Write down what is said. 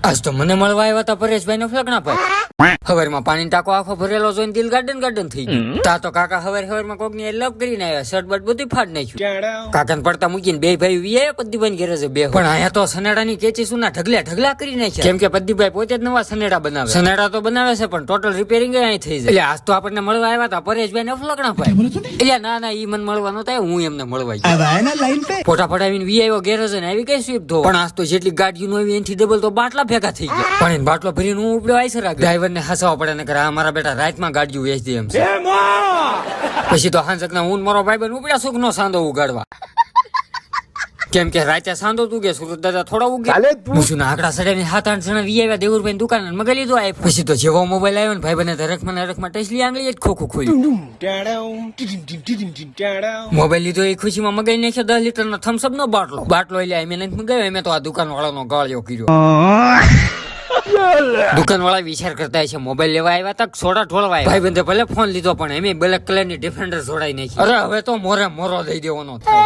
આજ તો મને મળવા આવ્યા હતા પરેશભાઈ નો ફલકણા ભાઈ. હવારમાં પાણી ટાંકો આખો ભરેલો જોઈને દિલ ગાર્ડન થઈ ગયું. તા તો કાકા હવારમાં કોક ની લવ કરીને આવ્યા, શર્ટ બટ બધું ફાડ નાખ્યું. કાકાને પડતા મૂકીને બે ભાઈ વીએ પદ્દીભાઈ ઘેરે છે બે. પણ અહીંયા તો સનેડા ની કેચી સુના ઢગલા કરી નાખ્યા. કેમ કે પદ્દીભાઈ પોતે જ નવા સનેડા બનાવે. સનેડા તો બનાવે છે પણ ટોટલ રિપેરિંગ અહીં થઈ જાય. એટલે આજ તો આપણને મળવા આવ્યા હતા પરેશભાઈ નો ફલકણા ભાઈ. એટલે ના ઈ મને મળવાનો થાય, હું એમને મળવા ગયો. ફોટા પડાવીને વી આવ્યો ગેરેજ ને આવી કઈ સ્વીપ ધો. પણ આજ તો જેટલી ગાડીઓ આવી એનથી ડબલ તો બાટલા ભેગા થઈ ગયા. પણ એને બાટલો ભરીને હું ઉપડ્યો આઈ સર ડ્રાઈવર ને હસાવવા પડે ને કરે મારા બેટા રાતમાં ગાડીઓ વેચી એમ છે. પછી તો હાંસક ના હું મારો ભાઈ બન ઉપડ્યા સુખ નો સાંધો ઉગાડવા. કેમ કે રાતે સાંધો તું કે સુરત દાદા થોડા ઉગે મૂછું આંકડા સડાવીને 7-8 જણા વી આવ્યા દેવુરભાઈ દુકાન મગા લીધો આ. પછી તો જેવો મોબાઈલ આવ્યો ને ભાઈ બને હરખમાં ટેસલી આંગળી જ ખોખું ખોલ્યું. મોબાઈલ લીધો એ ખુશીમાં મગાઈ નાખ્યો 10 લીટર નો થમ્સઅપ નો બાટલો એટલે મેં નથી મગાવ્યો. એમ તો આ દુકાન વાળાનો ગાળ્યો કર્યો. દુકાન વાળા વિચાર કરતા છે મોબાઈલ લેવા આવ્યા તક સોડા ઢોળવા ભાઈ બંધે ભલે ફોન લીધો પણ એમ બ્લેક કલર ની ડિફેન્ડર જોડાઈ નાખી. અરે હવે તો મોરે મોરો દઈ દેવાનો થાય.